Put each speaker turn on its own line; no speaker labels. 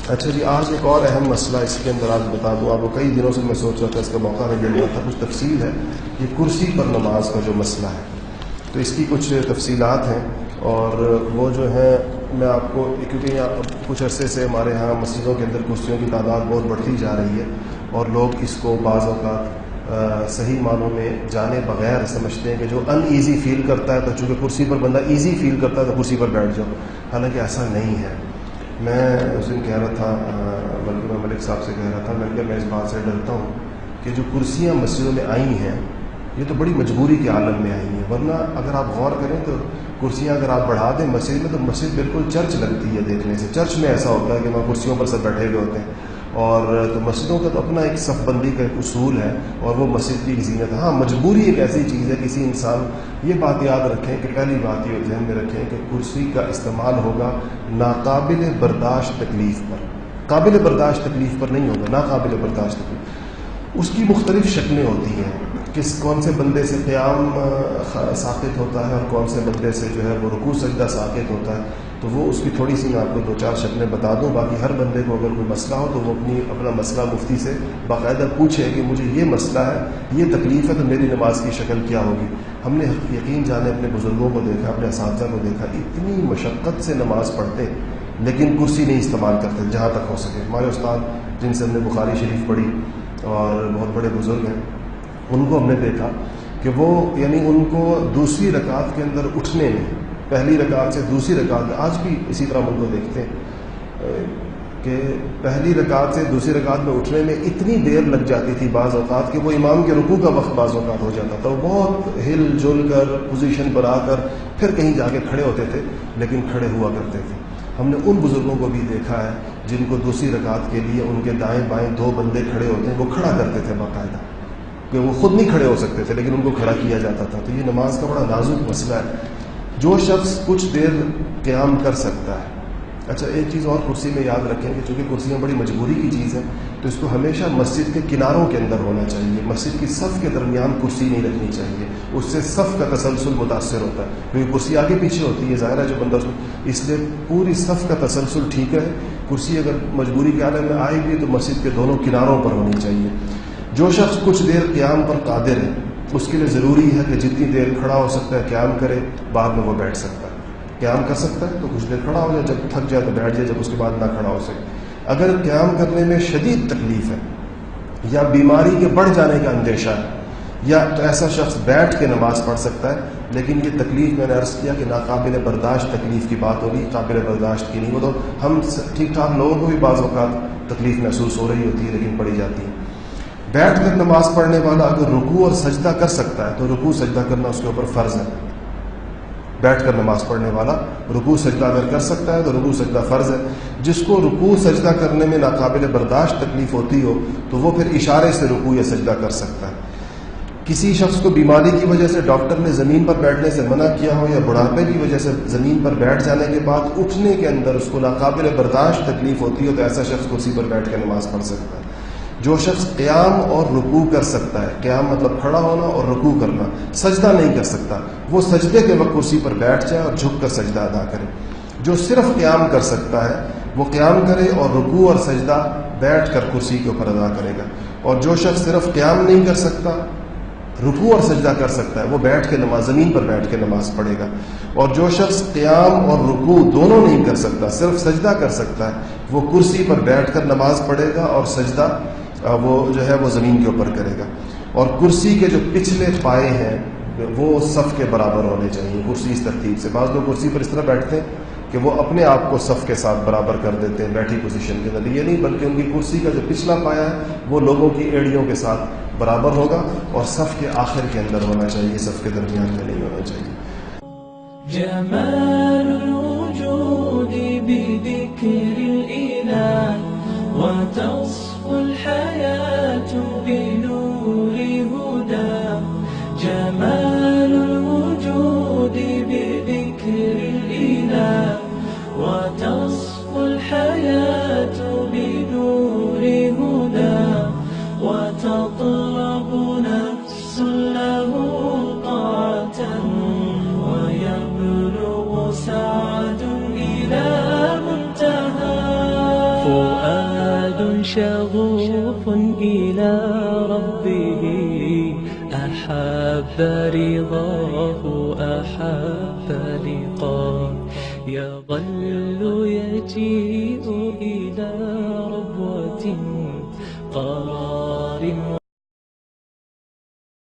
اچھا جی، آج ایک اور اہم مسئلہ اس کے اندر آج بتا دوں آپ کو، کئی دنوں سے میں سوچ رہا تھا اس کا موقع نہیں مل رہا تھا، کچھ تفصیل ہے یہ کرسی پر نماز کا جو مسئلہ ہے، تو اس کی کچھ تفصیلات ہیں اور وہ جو ہے میں آپ کو، کیونکہ یہاں کچھ عرصے سے ہمارے ہاں مسجدوں کے اندر کرسیوں کی تعداد بہت بڑھتی جا رہی ہے اور لوگ اس کو بعض اوقات صحیح معنوں میں جانے بغیر سمجھتے ہیں کہ جو ان ایزی فیل کرتا ہے تو چونکہ کرسی پر بندہ ایزی فیل کرتا ہے تو کرسی پر بیٹھ جاؤ، حالانکہ ایسا نہیں ہے۔ میں اس دن کہہ رہا تھا، بلکہ میں ملک صاحب سے کہہ رہا تھا، میں اس بات سے ڈرتا ہوں کہ جو کرسیاں مسجدوں میں آئی ہیں یہ تو بڑی مجبوری کے عالم میں آئی ہیں، ورنہ اگر آپ غور کریں تو کرسیاں اگر آپ بڑھا دیں مسجد میں تو مسجد بالکل چرچ لگتی ہے دیکھنے سے۔ چرچ میں ایسا ہوتا ہے کہ وہاں کرسیوں پر سب بیٹھے ہوئے ہوتے ہیں، اور تو مسجدوں کا تو اپنا ایک صف بندی کا ایک اصول ہے اور وہ مسجد کی ایک زینت ہے۔ ہاں، مجبوری ایک ایسی چیز ہے، کسی انسان یہ بات یاد رکھیں کہ پہلی بات یہ ذہن میں رکھیں کہ کرسی کا استعمال ہوگا ناقابل برداشت تکلیف پر، قابل برداشت تکلیف پر نہیں ہوگا، ناقابل برداشت تکلیف۔ اس کی مختلف شکلیں ہوتی ہیں، کون سے بندے سے قیام ساقط ہوتا ہے اور کون سے بندے سے جو ہے وہ رکوع سجدہ ساقط ہوتا ہے، تو وہ اس کی تھوڑی سی میں آپ کو دو چار شکلیں بتا دوں۔ باقی ہر بندے کو اگر کوئی مسئلہ ہو تو وہ اپنا مسئلہ مفتی سے باقاعدہ پوچھے کہ مجھے یہ مسئلہ ہے، یہ تکلیف ہے، تو میری نماز کی شکل کیا ہوگی۔ ہم نے یقین جانے اپنے بزرگوں کو دیکھا، اپنے اساتذہ کو دیکھا، اتنی مشقت سے نماز پڑھتے لیکن کرسی نہیں استعمال کرتے جہاں تک ہو سکے۔ ہمارے استاد جن سے ہم نے بخاری شریف پڑھی اور بہت بڑے بزرگ ہیں، ان کو ہم نے دیکھا کہ وہ یعنی ان کو دوسری رکعت کے اندر اٹھنے میں، پہلی رکعت سے دوسری رکعت، آج بھی اسی طرح ان کو دیکھتے ہیں کہ پہلی رکعت سے دوسری رکعت میں اٹھنے میں اتنی دیر لگ جاتی تھی بعض اوقات کہ وہ امام کے رکوع کا وقت بعض اوقات ہو جاتا تھا، وہ بہت ہل جل کر پوزیشن پر آ کر پھر کہیں جا کے کھڑے ہوتے تھے، لیکن کھڑے ہوا کرتے تھے۔ ہم نے ان بزرگوں کو بھی دیکھا ہے جن کو دوسری رکعت کے لیے ان کے دائیں بائیں دو بندے کھڑے ہوتے ہیں، وہ کھڑا کرتے تھے باقاعدہ، کہ وہ خود نہیں کھڑے ہو سکتے تھے لیکن ان کو کھڑا کیا جاتا تھا۔ تو یہ نماز کا بڑا نازک مسئلہ ہے۔ جو شخص کچھ دیر قیام کر سکتا ہے، اچھا ایک چیز اور کرسی میں یاد رکھیں کہ چونکہ کرسیاں بڑی مجبوری کی چیز ہے تو اس کو ہمیشہ مسجد کے کناروں کے اندر ہونا چاہیے، مسجد کی صف کے درمیان کرسی نہیں رکھنی چاہیے، اس سے صف کا تسلسل متاثر ہوتا ہے، کیونکہ کرسی آگے پیچھے ہوتی ہے، ظاہر ہے جو بندہ، اس لیے پوری صف کا تسلسل ٹھیک ہے۔ کرسی اگر مجبوری کے عالم میں آئے گی تو مسجد کے دونوں کناروں پر ہونی چاہیے۔ جو شخص کچھ دیر قیام پر قادر ہے اس کے لیے ضروری ہے کہ جتنی دیر کھڑا ہو سکتا ہے قیام کرے، بعد میں وہ بیٹھ سکتا ہے۔ قیام کر سکتا ہے تو کچھ دیر کھڑا ہو جائے، جب تھک جائے تو بیٹھ جائے، جب اس کے بعد نہ کھڑا ہو سکے۔ اگر قیام کرنے میں شدید تکلیف ہے یا بیماری کے بڑھ جانے کا اندیشہ ہے یا تو ایسا شخص بیٹھ کے نماز پڑھ سکتا ہے، لیکن یہ تکلیف میں نے عرض کیا کہ ناقابل برداشت تکلیف کی بات ہو رہی، قابل برداشت کی نہیں۔ وہ تو ہم ٹھیک ٹھاک لوگوں کو بھی بعض اوقات تکلیف محسوس ہو رہی ہوتی ہے لیکن پڑھی جاتی ہے۔ بیٹھ کر نماز پڑھنے والا اگر رکوع اور سجدہ کر سکتا ہے تو رکوع سجدہ کرنا اس کے اوپر فرض ہے۔ بیٹھ کر نماز پڑھنے والا رکوع سجدہ اگر کر سکتا ہے تو رکوع سجدہ فرض ہے۔ جس کو رکوع سجدہ کرنے میں ناقابل برداشت تکلیف ہوتی ہو تو وہ پھر اشارے سے رکوع یا سجدہ کر سکتا ہے۔ کسی شخص کو بیماری کی وجہ سے ڈاکٹر نے زمین پر بیٹھنے سے منع کیا ہو یا بڑھاپے کی وجہ سے زمین پر بیٹھ جانے کے بعد اٹھنے کے اندر اس کو ناقابل برداشت تکلیف ہوتی ہو تو ایسا شخص کرسی پر بیٹھ کے نماز پڑھ سکتا ہے۔ جو شخص قیام اور رکوع کر سکتا ہے، قیام مطلب کھڑا ہونا اور رکوع کرنا، سجدہ نہیں کر سکتا، وہ سجدے کے وقت کرسی پر بیٹھ جائے اور جھک کر سجدہ ادا کرے۔ جو صرف قیام کر سکتا ہے وہ قیام کرے اور رکوع اور سجدہ بیٹھ کر کرسی کے اوپر ادا کرے گا، اور جو شخص صرف قیام نہیں کر سکتا، رکوع اور سجدہ کر سکتا ہے، وہ بیٹھ کے نماز، زمین پر بیٹھ کے نماز پڑھے گا۔ اور جو شخص قیام اور رکوع دونوں نہیں کر سکتا، صرف سجدہ کر سکتا ہے، وہ کرسی پر بیٹھ کر نماز پڑھے گا اور سجدہ وہ جو ہے وہ زمین کے اوپر کرے گا۔ اور کرسی کے جو پچھلے پائے ہیں وہ صف کے برابر ہونے چاہیے کرسی اس ترتیب سے۔ بعض لوگ کرسی پر اس طرح بیٹھتے ہیں کہ وہ اپنے آپ کو صف کے ساتھ برابر کر دیتے ہیں بیٹھی پوزیشن کے اندر، یہ نہیں بلکہ ان کی کرسی کا جو پچھلا پایا ہے وہ لوگوں کی ایڑیوں کے ساتھ برابر ہوگا اور صف کے آخر کے اندر ہونا چاہیے، صف کے درمیان میں نہیں ہونا چاہیے۔
جمال الوجود بذكر الإله وتصفو الحياة بنور هدى، جمال الوجود بذكر الإله وتصفو الحياة بنور هدى، وتطلب نفس له طاعة ويبلغ سعد إلى منتهى. شغوف إلى ربه، أحب رضاه أحب لقاه، يظل يجيء إلى ربوة